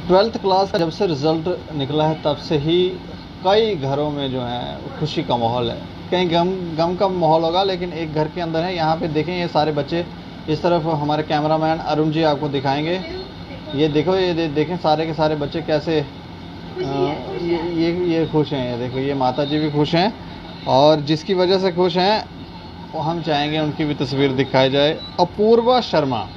Twelfth class का जब से रिज़ल्ट निकला है तब से ही कई घरों में जो है खुशी का माहौल है। कहीं गम गम का माहौल होगा, लेकिन एक घर के अंदर है। यहाँ पे देखें, ये सारे बच्चे, इस तरफ हमारे कैमरामैन अरुण जी आपको दिखाएंगे। ये देखो, ये देखें सारे के सारे बच्चे कैसे ये खुश हैं। ये देखो, ये माता जी भी खुश हैं, और जिसकी वजह से खुश हैं वो हम चाहेंगे उनकी भी तस्वीर दिखाई जाए। अपूर्वा शर्मा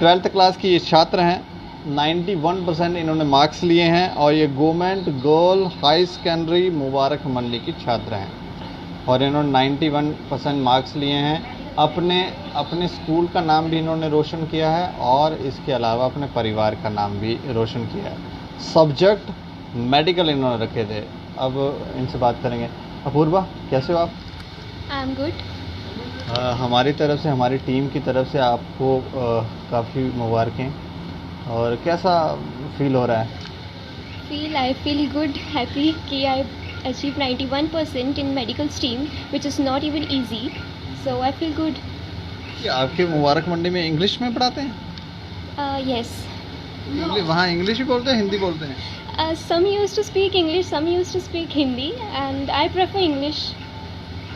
12th क्लास की ये छात्र हैं। 91% इन्होंने मार्क्स लिए हैं, और ये government girl high secondary Mubarak Mandi की छात्र हैं, और इन्होंने 91% मार्क्स लिए हैं। अपने स्कूल का नाम भी इन्होंने रोशन किया है, और इसके अलावा अपने परिवार का नाम भी रोशन किया है। सब्जेक्ट मेडिकल इन्होंने रखे थे। अब इनसे बात करेंगे। अपूर्वा, कैसे हो आप? I am good. हमारी तरफ से, हमारी टीम की तरफ से आपको काफ़ी मुबारकें। और कैसा फील हो रहा है? आई फील गुड, हैप्पी कि I achieve 91% in medical stream which is not even easy, so I feel good. कि आपके मुबारक मंडी में इंग्लिश में पढ़ाते हैं? यस। वहाँ इंग्लिश ही बोलते हैं, हिंदी बोलते हैं? Some use to speak English, some use to speak Hindi, and I prefer English.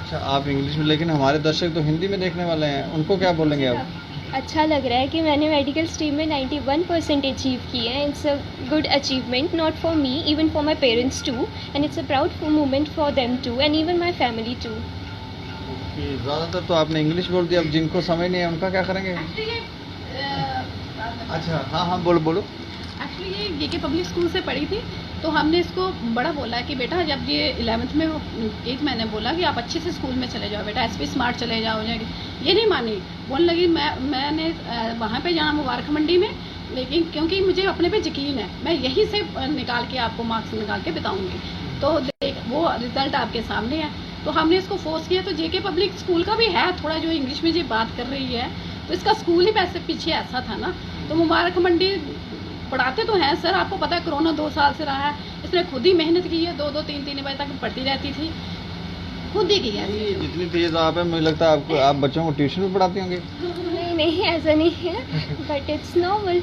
अच्छा, आप इंग्लिश में, लेकिन हमारे दर्शक तो हिंदी में देखने वाले हैं, उनको क्या बोलेंगे आप? अच्छा लग रहा है कि मैंने मेडिकल स्ट्रीम में 91% अचीव किए हैं। It's a good achievement, not for me, even for my parents too, and it's a proud moment for them too, and even my family too. ज़्यादातर तो आपने इंग्लिश बोल दिया, अब जिनको समझ नहीं है उनका क्या करेंगे? अच्छा, हाँ, बोलो बोलो। एक्चुअली ये जेके पब्लिक स्कूल से पढ़ी थी, तो हमने इसको बड़ा बोला कि बेटा, जब ये 11th में एक मैंने बोला कि आप अच्छे से स्कूल में चले जाओ बेटा, एसपी स्मार्ट चले जाओ। ये नहीं मानी, बोलने लगी मैंने वहाँ पे जाना मुबारक मंडी में, लेकिन क्योंकि मुझे अपने पे यकीन है, मैं यहीं से निकाल के आपको मार्क्स निकाल के बताऊँगी। तो देख, वो रिजल्ट आपके सामने है। तो हमने इसको फोर्स किया। तो जेके पब्लिक स्कूल का भी है थोड़ा, जो इंग्लिश में ये बात कर रही है, तो इसका स्कूल ही पैसे पीछे ऐसा था ना। तो मुबारक मंडी पढ़ाते तो हैं सर, आपको पता है कोरोना 2 साल से रहा है, इसने खुद ही मेहनत की है, 2-2 3-3 बजे तक पढ़ती रहती थी, खुद ही की है। जितनी तेज़ आप है, मुझे लगता है आपको, आप बच्चों को ट्यूशन भी पढ़ाती होंगे? नहीं, ऐसा नहीं है, बट इट्स नॉर्मल।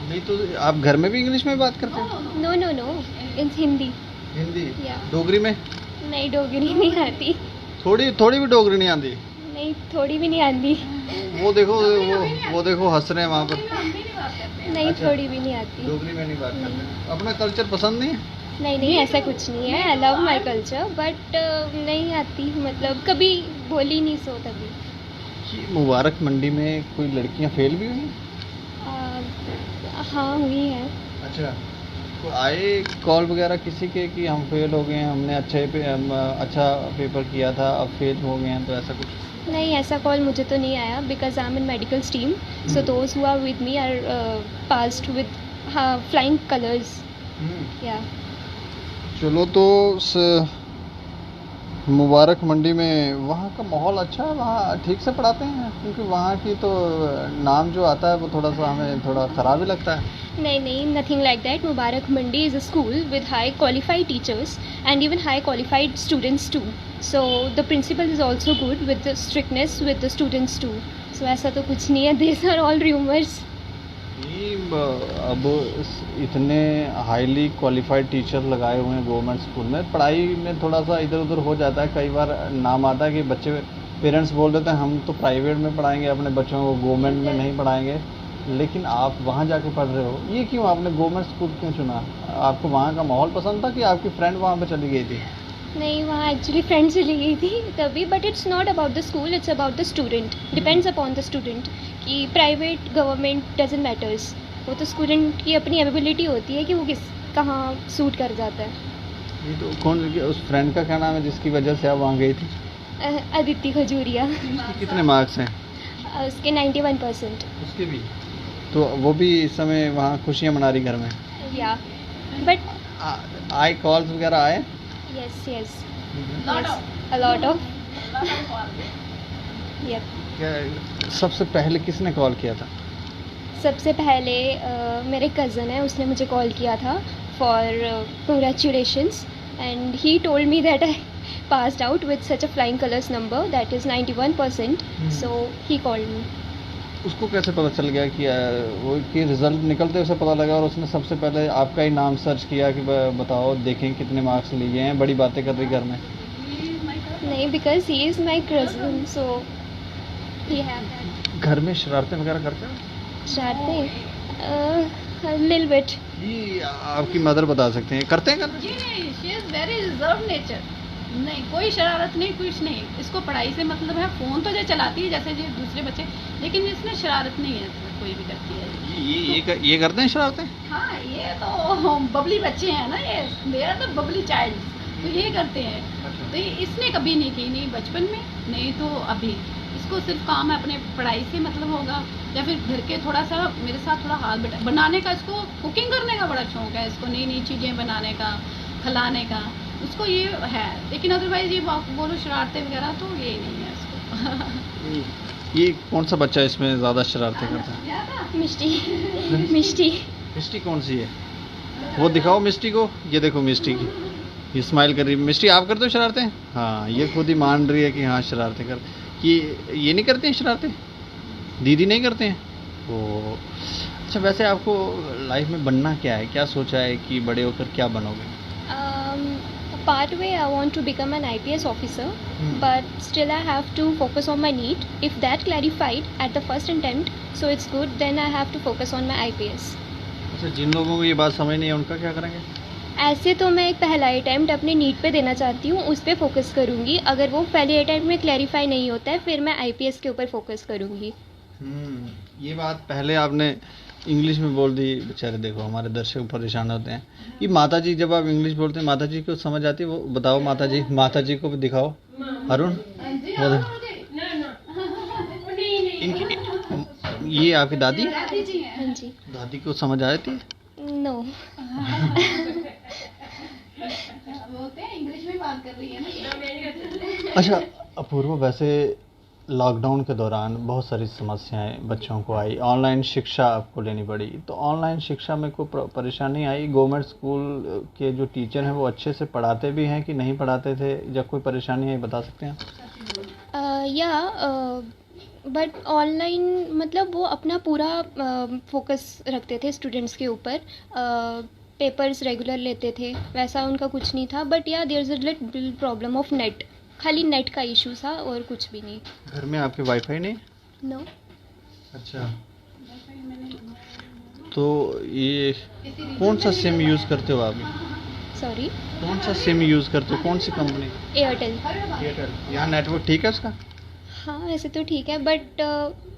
नहीं तो आप घर में भी इंग्लिश में बात करते हैं? No no no, it's Hindi. Hindi? Yeah. Dogri में? नहीं, डोगरी नहीं आती। थोड़ी भी डोगरी नहीं आती? नहीं, थोड़ी भी नहीं आती। वो देखो हंस रहे हैं वहाँ पर। नहीं, अच्छा, थोड़ी भी नहीं आती। डोगरी में नहीं बात करते? अपना कल्चर पसंद नहीं है? नहीं, ऐसा कुछ नहीं है। I love my culture, but नहीं आती, मतलब कभी बोली नहीं सो तभी। कि मुबारक मंडी में कोई लड़कियाँ फेल भी हुई? हाँ, हुई है। अच्छा, तो आए कॉल वगैरह किसी के कि हम फेल हो गए हैं, हमने अच्छा पेपर किया था, अब फेल हो गए हैं, तो ऐसा कुछ? नहीं, ऐसा कॉल मुझे तो नहीं आया, because I am in medical stream, so those who are with me are passed with flying colours. Yeah. चलो, तो मुबारक मंडी में वहाँ का माहौल अच्छा है? वहाँ ठीक से पढ़ाते हैं? क्योंकि वहाँ की तो नाम जो आता है वो थोड़ा सा हमें थोड़ा ख़राब ही लगता है। नहीं, nothing like that. Mubarak Mandi is a school with high qualified teachers and even high qualified students too. So the principal is also good with the strictness with the students too. So ऐसा तो कुछ नहीं है. These are all rumors. नहीं, अब इतने highly qualified teacher लगाए हुए हैं गवर्नमेंट स्कूल में, पढ़ाई में थोड़ा सा इधर उधर हो जाता है। कई बार नाम आता है कि बच्चे, पेरेंट्स बोल देते हैं हम तो प्राइवेट में पढ़ाएंगे अपने बच्चों को, गवर्नमेंट में नहीं पढ़ाएंगे। लेकिन आप वहाँ जाके पढ़ रहे हो, ये क्यों? आपने गवर्नमेंट स्कूल क्यों चुना? आपको वहाँ का माहौल पसंद था कि आपकी फ्रेंड वहाँ पे चली गई थी? नहीं, वहाँ एक्चुअली फ्रेंड चली गई थी तभी, but it's not about the school, it's about the student, depends upon the student कि प्राइवेट गवर्नमेंट डजंट मैटर्स। वो तो स्टूडेंट की अपनी एबिलिटी होती है कि वो कहाँ सूट कर जाता है। ये तो कौन, उस फ्रेंड का क्या नाम है जिसकी वजह से आप वहाँ गई थी? अदिति खजूरिया। कितने मार्क्स हैं उसके? 91%। उसके भी? तो वो भी इस समय वहाँ खुशियाँ मना रही घर में? या, बट आए कॉल्स वगैरह आए? yes, a lot of yep. क्या सबसे पहले किसने कॉल किया था? सबसे पहले मेरे कज़न है, उसने मुझे कॉल किया था for congratulations, and he told me that I passed out with such a flying colors number, that is 91%. So he called me. उसको कैसे पता चल गया कि वो कि रिजल्ट निकलते उसे पता लगा और उसने सबसे पहले आपका ही नाम सर्च किया कि बताओ देखें कितने मार्क्स लिए हैं, बड़ी बातें कर रही घर में? नहीं, because he is my cousin, so he have that. घर में शरारतें वगैरह करते हो? शरारतें लिल बिट। ये आपकी मदर बता सकते हैं, करते हैं घर में? जी नहीं, she is very reserve nature. नहीं, कोई शरारत नहीं, कुछ नहीं। इसको पढ़ाई से मतलब है, फ़ोन तो जो चलाती है जैसे जो दूसरे बच्चे, लेकिन इसमें शरारत नहीं है इसमें कोई भी करती है। ये करते हैं शरारतें? हाँ, ये तो बबली बच्चे हैं ना, ये they are the bubbly child, तो ये करते हैं। तो इसने कभी नहीं की, नहीं बचपन में, नहीं तो अभी। इसको सिर्फ काम है अपने पढ़ाई से मतलब होगा, या फिर घर के थोड़ा सा मेरे साथ थोड़ा हाथ बनाने का, इसको कुकिंग करने का बड़ा शौक है, इसको नई नई चीज़ें बनाने का, खिलाने का, उसको ये है। लेकिन अदरवाइज ये बोलो शरारतें वगैरह तो ये नहीं है इसको। ये कौन सा बच्चा इसमें ज़्यादा शरारतें करता है? मिष्टी। मिष्टी। मिष्टी कौन सी है? वो दिखाओ मिष्टी को, ये देखो मिष्टी की, ये स्माइल कर रही है। मिष्टी आप करते हो शरारतें? हाँ, ये खुद ही मान रही है कि हाँ शरारतें कर। ये नहीं करते हैं शरारतें? दीदी नहीं करते हैं? ओ अच्छा, वैसे आपको लाइफ में बनना क्या है, क्या सोचा है कि बड़े होकर क्या बनोगे? Part way I want to become an IPS officer, but still I have to focus on my NEET. If that clarified at the first attempt, so it's good, then I have to focus on my IPS. अच्छा, जिन लोगों को ये बात समझ नहीं है उनका क्या करेंगे? ऐसे तो मैं एक पहला अटैम्प्ट अपने नीट पे देना चाहती हूँ, उस पर फोकस करूँगी। अगर वो पहले अटैम्प्ट में क्लैरिफाई नहीं होता है, फिर मैं IPS के ऊपर फोकस करूँगी। ये बात पहले आपने इंग्लिश में बोल दी। बेचारे देखो हमारे दर्शक परेशान होते हैं। ये माता जी, जब आप इंग्लिश बोलते हैं माता जी को समझ आती है? वो बताओ माता जी को भी दिखाओ। अरुण, ये आपकी दादी? हाँ जी। दादी को समझ आती है? नो। बोलते हैं इंग्लिश में बात कर रही है ना। अच्छा अपूर्व, वैसे लॉकडाउन के दौरान बहुत सारी समस्याएं बच्चों को आई, ऑनलाइन शिक्षा आपको लेनी पड़ी, तो ऑनलाइन शिक्षा में कोई परेशानी आई? गवर्नमेंट स्कूल के जो टीचर हैं वो अच्छे से पढ़ाते भी हैं कि नहीं पढ़ाते थे, या कोई परेशानी आई, बता सकते हैं? बट ऑनलाइन मतलब वो अपना पूरा फोकस रखते थे स्टूडेंट्स के ऊपर, पेपर्स रेगुलर लेते थे, वैसा उनका कुछ नहीं था। But yeah there is a little problem of net, खाली नेट का इशू था और कुछ भी नहीं। घर में आपके वाईफाई नहीं? नो। अच्छा, तो ये कौन सा सिम यूज़ करते हो आप? सॉरी? कौन सा सिम यूज़ करते हो, कौन सी कंपनी? एयरटेल। एयरटेल। यहाँ नेटवर्क ठीक है उसका? हाँ, वैसे तो ठीक है, बट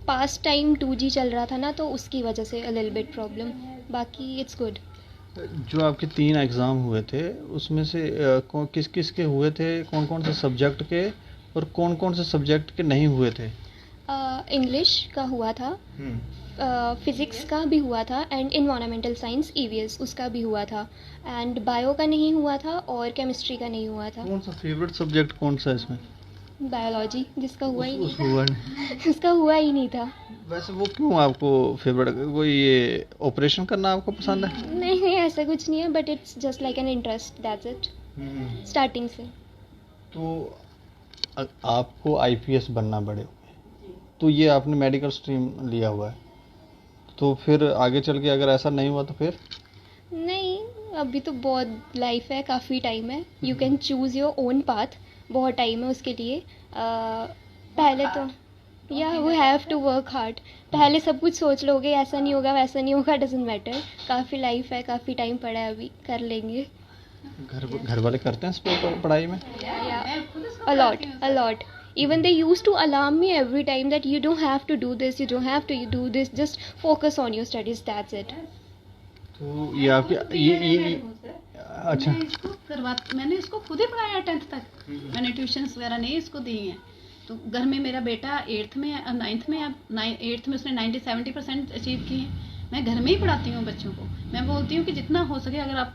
पास टाइम 2G चल रहा था ना, तो उसकी वजह से अ लिटिल बिट प्रॉब्लम, बाकी इट्स गुड। जो आपके 3 एग्ज़ाम हुए थे उसमें से किस किस के हुए थे, कौन कौन से सब्जेक्ट के, और कौन कौन से सब्जेक्ट के नहीं हुए थे? इंग्लिश का हुआ था, फिज़िक्स का भी हुआ था, एंड इन्वायरमेंटल साइंस EVS उसका भी हुआ था, एंड बायो का नहीं हुआ था, और केमिस्ट्री का नहीं हुआ था। कौन सा फेवरेट सब्जेक्ट कौन सा है इसमें? बायोलॉजी, जिसका हुआ ही नहीं उसको हुआ नहीं। था। उसका हुआ ही नहीं था। वैसे वो क्यों आपको फेवरेट? कोई ये ऑपरेशन करना आपको पसंद है? नहीं, ऐसा कुछ नहीं है, but it's just like an interest, that's it, starting से। तो आपको IPS बनना बड़े हो गए, तो ये आपने मेडिकल स्ट्रीम लिया हुआ है, तो फिर आगे चल के अगर ऐसा नहीं हुआ तो फिर? नहीं, अभी तो बहुत लाइफ है, काफ़ी टाइम है, you can choose your own path, बहुत टाइम है उसके लिए। पहले तो we have to work hard. पहले सब कुछ सोच लोगे, ऐसा नहीं होगा वैसा नहीं होगा, डजेंट मैटर, काफ़ी लाइफ है, काफ़ी टाइम पड़ा है, अभी कर लेंगे। घर वाले करते हैं स्पोर्ट पढ़ाई में? a lot. Even they used to alarm me every time that you don't have to do this, you don't have to do this, just focus on your studies, that's it. तो ये आपके ये अच्छा, मैंने इसको खुद ही पढ़ाया 10th तक। मैंने ट्यूशन्स वगैरह नहीं इसको दी हैं। तो घर में मेरा बेटा 8th में है, अब 9th में, अब 8th में उसने 90-70% अचीव किए हैं। मैं घर में ही पढ़ाती हूँ बच्चों को। मैं बोलती हूँ कि जितना हो सके, अगर आप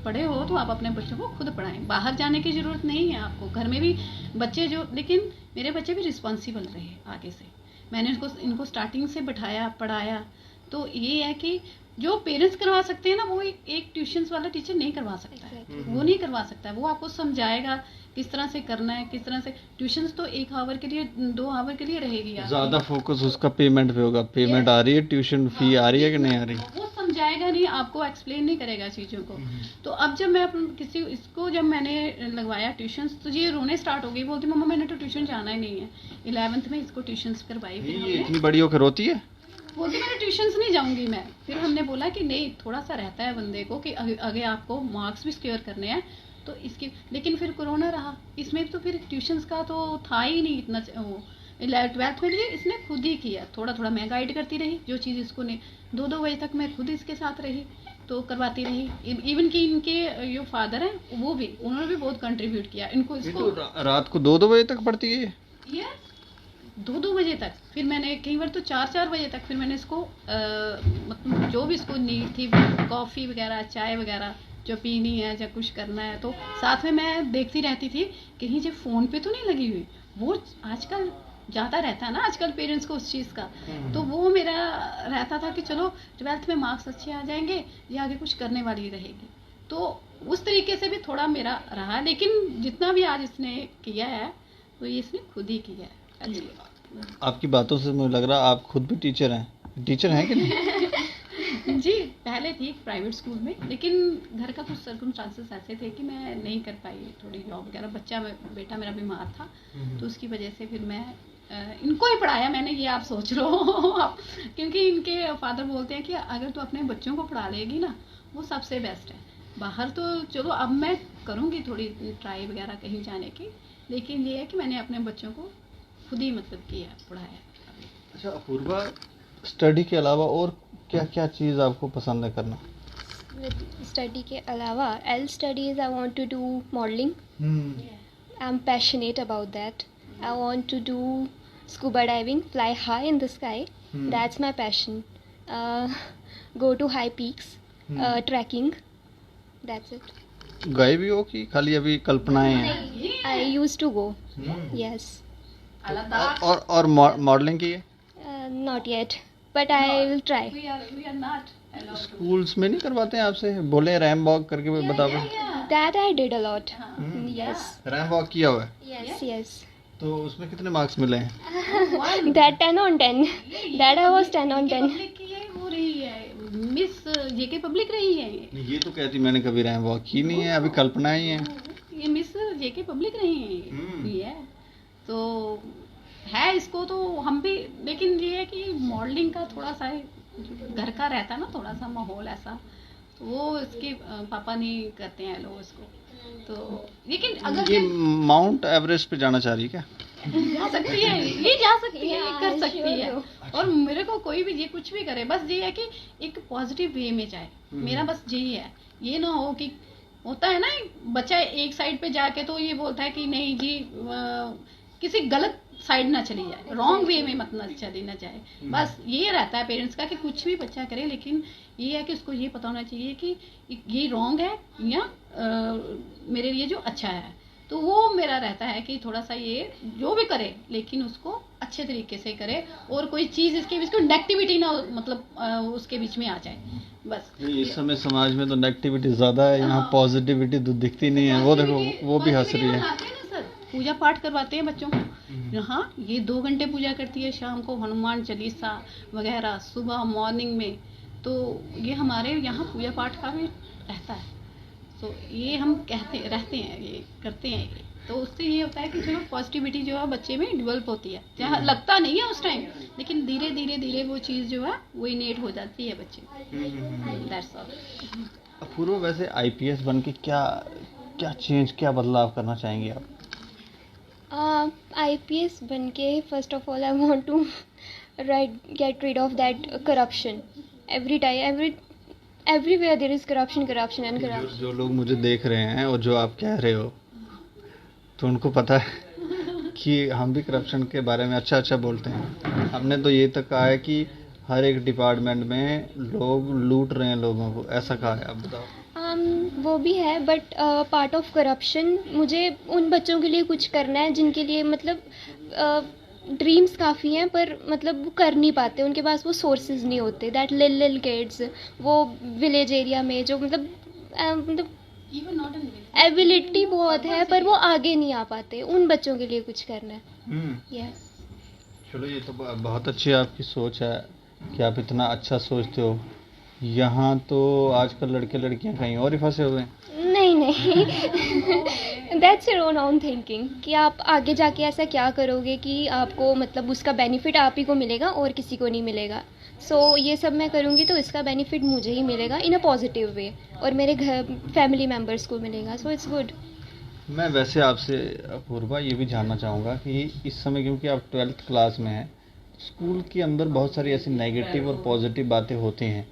पढ़े हो तो आप अपने बच्चों को खुद पढ़ाएं, बाहर जाने की ज़रूरत नहीं है आपको। घर में भी बच्चे लेकिन मेरे बच्चे भी रिस्पॉन्सिबल रहे आगे से। मैंने इनको स्टार्टिंग से बिठाया, पढ़ाया। तो ये है कि जो पेरेंट्स करवा सकते हैं ना, वो एक ट्यूशन्स वाला टीचर नहीं करवा सकता है। वो नहीं करवा सकता है, वो आपको समझाएगा किस तरह से करना है, किस तरह से ट्यूशन्स तो 1 आवर के लिए 2 आवर के लिए रहेगी यार। ज़्यादा फोकस उसका पेमेंट पे होगा, पेमेंट आ रही है, ट्यूशन फी आ रही है कि नहीं आ रही। वो समझाएगा नहीं, आपको एक्सप्लेन नहीं करेगा चीज़ों को। तो अब जब मैं इसको जब मैंने लगवाया ट्यूशन्स, तो ये रोने स्टार्ट हो गई, बोलती मम्मा मैंने तो ट्यूशन जाना ही नहीं है। 11th में इसको ट्यूशन्स करवाई फिर ये हमने। इतनी बड़ी होकर रोती है। बोलती मैंने ट्यूशन्स नहीं जाऊंगी मैं। फिर हमने बोला कि नहीं, थोड़ा सा रहता है बंदे को कि आगे आपको मार्क्स भी सिक्योर करने हैं, तो इसकी। लेकिन फिर कोरोना रहा, इसमें तो फिर ट्यूशन्स का तो था ही नहीं इतना। वो 12th में भी इसने खुद ही किया, थोड़ा थोड़ा मैं गाइड करती रही, जो चीज़ इसको ने 2-2 बजे तक मैं खुद इसके साथ रही, तो करवाती रही। इवन कि इनके जो फादर हैं वो भी, उन्होंने भी बहुत कंट्रीब्यूट किया इनको। ये इसको तो रात को 2-2 बजे तक पढ़ती है ये? ये 2-2 बजे तक, फिर मैंने कई बार तो 4-4 बजे तक फिर मैंने इसको मतलब जो भी इसको नीड थी, कॉफ़ी वगैरह, चाय वगैरह जो पीनी है या कुछ करना है, तो साथ में मैं देखती रहती थी कहीं जो फ़ोन पे तो नहीं लगी हुई। वो आजकल ज़्यादा रहता है ना आजकल पेरेंट्स को उस चीज़ का, तो वो मेरा रहता था कि चलो 12th में मार्क्स अच्छे आ जाएंगे, ये आगे कुछ करने वाली रहेगी। तो उस तरीके से भी थोड़ा मेरा रहा, लेकिन जितना भी आज इसने किया है तो ये इसने खुद ही किया है। आपकी बातों से मुझे लग रहा है आप खुद भी टीचर हैं कि नहीं? जी, पहले थी प्राइवेट स्कूल में, लेकिन घर का कुछ सर्कमस्टांसेस ऐसे थे कि मैं नहीं कर पाई थोड़ी जॉब वगैरह। बेटा मेरा बीमार था, तो उसकी वजह से फिर मैं इनको ही पढ़ाया मैंने, ये आप सोच लो आप। क्योंकि इनके फादर बोलते हैं कि अगर तू अपने बच्चों को पढ़ा लेगी ना, वो सबसे बेस्ट है। बाहर तो चलो अब मैं करूँगी थोड़ी ट्राई वगैरह कहीं जाने की, लेकिन ये है कि मैंने अपने बच्चों को खुद ही मतलब किया, पढ़ाया। अच्छा अपूर्वा, स्टडी के अलावा और क्या क्या चीज़ आपको पसंद है करना? स्टडी के अलावा एल studies I want to do modelling. I am passionate about that. I want to do scuba diving, fly high in the sky. That's my passion. Go to high peaks, trekking. That's it. गए भी हो कि खाली अभी कल्पनाएं हैं? I used to go. Yes. और modelling की है? Not yet, but I will try. We are not allowed to. Schools में नहीं करवाते हैं आपसे? बोले रैम वॉक करके बता दो। That I did a lot. Yes. RAM walk किया हुआ है? Yes. तो उसमें कितने मार्क्स मिले हैं? That 10 on 10. That I was 10 on 10. Public की ये वो रही है, मिस जेके पब्लिक रही है ये तो कहती मैंने कभी रैम वॉक की नहीं है, अभी कल्पना ही है। ये मिस जेके पब्लिक रही है ये। तो है इसको तो हम भी, लेकिन ये है कि मॉडलिंग का थोड़ा सा घर का रहता है ना, थोड़ा सा माहौल ऐसा, तो वो इसके पापा नहीं करते हैं लोग इसको। तो लेकिन अगर ये माउंट एवरेस्ट पे जाना चाह रही है क्या? जा सकती है, ये जा सकती है, Yeah, कर सकती sure है। do. और मेरे को कोई भी ये कुछ भी करे, बस ये है कि एक पॉजिटिव वे में जाए, मेरा बस यही है। ये ना हो कि होता है ना बच्चा एक साइड पे जाके तो ये बोलता है कि नहीं जी किसी गलत साइड ना चली जाए, रॉन्ग वे में मत ना चली ना जाए। बस ये रहता है पेरेंट्स का कि कुछ भी बच्चा करे, लेकिन ये है कि उसको ये पता होना चाहिए कि ये रॉन्ग है या मेरे लिए जो अच्छा है। तो वो मेरा रहता है कि थोड़ा सा ये जो भी करे, लेकिन उसको अच्छे तरीके से करे, और कोई चीज़ इसके बीच में नेगेटिविटी ना मतलब उसके बीच में आ जाए, बस। इस समय समाज में तो नेगेटिविटी ज्यादा है, यहाँ पॉजिटिविटी तो दिखती नहीं है। वो देखो वो भी हंस रही है। पूजा पाठ करवाते हैं बच्चों को, हाँ ये 2 घंटे पूजा करती है शाम को, हनुमान चालीसा वगैरह सुबह मॉर्निंग में। तो ये हमारे यहाँ पूजा पाठ का भी रहता है, तो ये हम रहते हैं, ये करते हैं ये। तो उससे ये होता है कि चलो पॉजिटिविटी जो है बच्चे में डेवलप होती है, जहाँ लगता नहीं है उस टाइम, लेकिन धीरे धीरे धीरे वो चीज़ जो है वो इनेट हो जाती है बच्चे में। That's all. अपूर्वा, वैसे आईपीएस बन के क्या बदलाव करना चाहेंगे आप? IPS बन के first of all I want to get rid of that corruption. Everywhere there is corruption and corruption. जो लोग मुझे देख रहे हैं और जो आप कह रहे हो, तो उनको पता है कि हम भी करप्शन के बारे में अच्छा बोलते हैं। हमने तो ये तक कहा है कि हर एक डिपार्टमेंट में लोग लूट रहे हैं लोगों को, ऐसा कहा है। आप बताओ। वो भी है, बट पार्ट ऑफ करप्शन मुझे उन बच्चों के लिए कुछ करना है जिनके लिए मतलब ड्रीम्स काफ़ी हैं, पर मतलब वो कर नहीं पाते, उनके पास वो सोर्सेज नहीं होते। दैट लिल किड्स, वो विलेज एरिया में जो मतलब इवन नॉट एन एबिलिटी बहुत है पर वो आगे नहीं आ पाते, उन बच्चों के लिए कुछ करना है। यस। चलो ये तो बहुत अच्छी आपकी सोच है कि आप इतना अच्छा सोचते हो। यहाँ तो आजकल लड़के लड़कियाँ कहीं और ही फंसे हुए हैं। नहीं नहीं दैट्स योर ओन थिंकिंग कि आप आगे जाके ऐसा क्या करोगे कि आपको मतलब उसका बेनिफिट आप ही को मिलेगा और किसी को नहीं मिलेगा। सो ये सब मैं करूँगी तो इसका बेनिफिट मुझे ही मिलेगा इन अ पॉजिटिव वे और मेरे घर फैमिली मेम्बर्स को मिलेगा। So it's good. मैं वैसे आपसे अपूर्वा ये भी जानना चाहूँगा कि इस समय क्योंकि आप 12th क्लास में हैं, स्कूल के अंदर बहुत सारी ऐसी नेगेटिव और पॉजिटिव बातें होती हैं,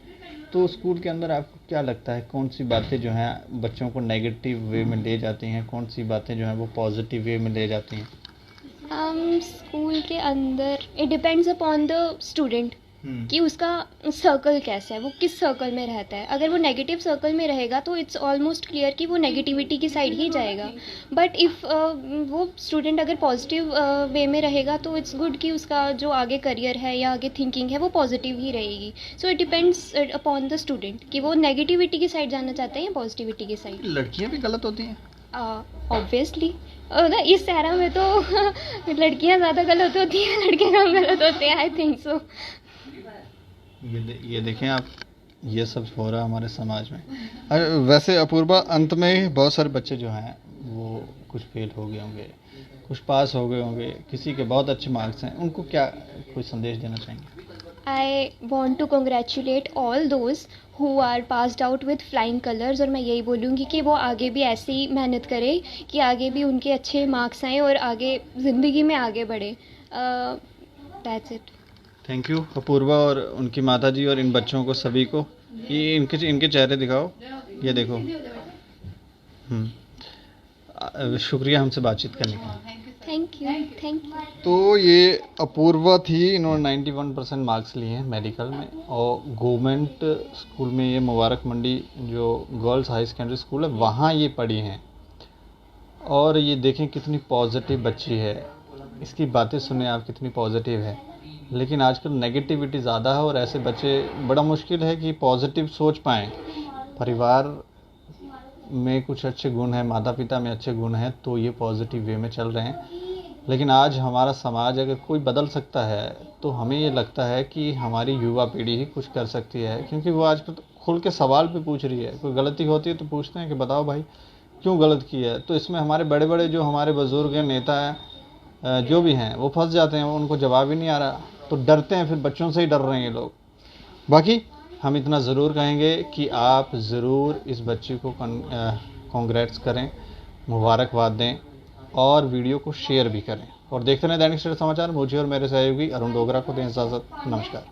तो स्कूल के अंदर आपको क्या लगता है कौन सी बातें जो हैं बच्चों को नेगेटिव वे में ले जाती हैं, कौन सी बातें जो हैं वो पॉजिटिव वे में ले जाती हैं? स्कूल के अंदर it depends upon the student कि उसका सर्कल कैसा है, वो किस सर्कल में रहता है। अगर वो नेगेटिव सर्कल में रहेगा तो इट्स ऑलमोस्ट क्लियर कि वो नेगेटिविटी की साइड ही जाएगा। बट इफ़ वो स्टूडेंट अगर पॉजिटिव वे में रहेगा तो इट्स गुड कि उसका जो आगे करियर है या आगे थिंकिंग है वो पॉजिटिव ही रहेगी। So it depends upon the student कि वो नेगेटिविटी की साइड जाना चाहते हैं या पॉजिटिविटी की साइड। लड़कियां भी गलत होती हैं? ऑब्वियसली इस सहरा में तो लड़कियां ज़्यादा गलत होती हैं, लड़के कम गलत होते हैं। I think so. ये देखें आप, ये सब हो रहा है हमारे समाज में। वैसे अपूर्वा, अंत में बहुत सारे बच्चे जो हैं वो कुछ फेल हो गए होंगे, कुछ पास हो गए होंगे, किसी के बहुत अच्छे मार्क्स हैं, उनको क्या कोई संदेश देना चाहेंगे? I want to congratulate all those who are passed out with flying colors और मैं यही बोलूँगी कि वो आगे भी ऐसे ही मेहनत करें कि आगे भी उनके अच्छे मार्क्स आएँ और आगे ज़िंदगी में आगे बढ़े। That's it. Thank you Apoorva और उनकी माताजी और इन बच्चों को सभी को। ये इनके चेहरे दिखाओ, ये देखो। शुक्रिया हमसे बातचीत करने का। Thank you. तो ये अपूर्वा थी, इन्होंने 91% मार्क्स लिए हैं मेडिकल में और गवर्नमेंट स्कूल में, ये मुबारक मंडी जो गर्ल्स हाई सेकेंडरी स्कूल है वहाँ ये पढ़ी हैं। और ये देखें कितनी पॉजिटिव बच्ची है, इसकी बातें सुने आप कितनी पॉजिटिव है। लेकिन आजकल नेगेटिविटी ज़्यादा है और ऐसे बच्चे बड़ा मुश्किल है कि पॉजिटिव सोच पाएँ। परिवार में कुछ अच्छे गुण हैं, माता पिता में अच्छे गुण हैं तो ये पॉजिटिव वे में चल रहे हैं। लेकिन आज हमारा समाज अगर कोई बदल सकता है तो हमें ये लगता है कि हमारी युवा पीढ़ी ही कुछ कर सकती है, क्योंकि वो आज खुल के सवाल पे पूछ रही है। कोई गलती होती है तो पूछते हैं कि बताओ भाई क्यों गलत की है। तो इसमें हमारे बड़े बड़े जो हमारे बुजुर्ग हैं, नेता हैं, जो भी हैं, वो फंस जाते हैं, उनको जवाब ही नहीं आ रहा तो डरते हैं, फिर बच्चों से ही डर रहे हैं ये लोग। बाकी हम इतना ज़रूर कहेंगे कि आप ज़रूर इस बच्ची को कॉन्ग्रेट्स करें, मुबारकबाद दें और वीडियो को शेयर भी करें। और देखते रहें दैनिक सवेरा समाचार। मुझे और मेरे सहयोगी अरुण डोगरा को दें इजाज़त। नमस्कार।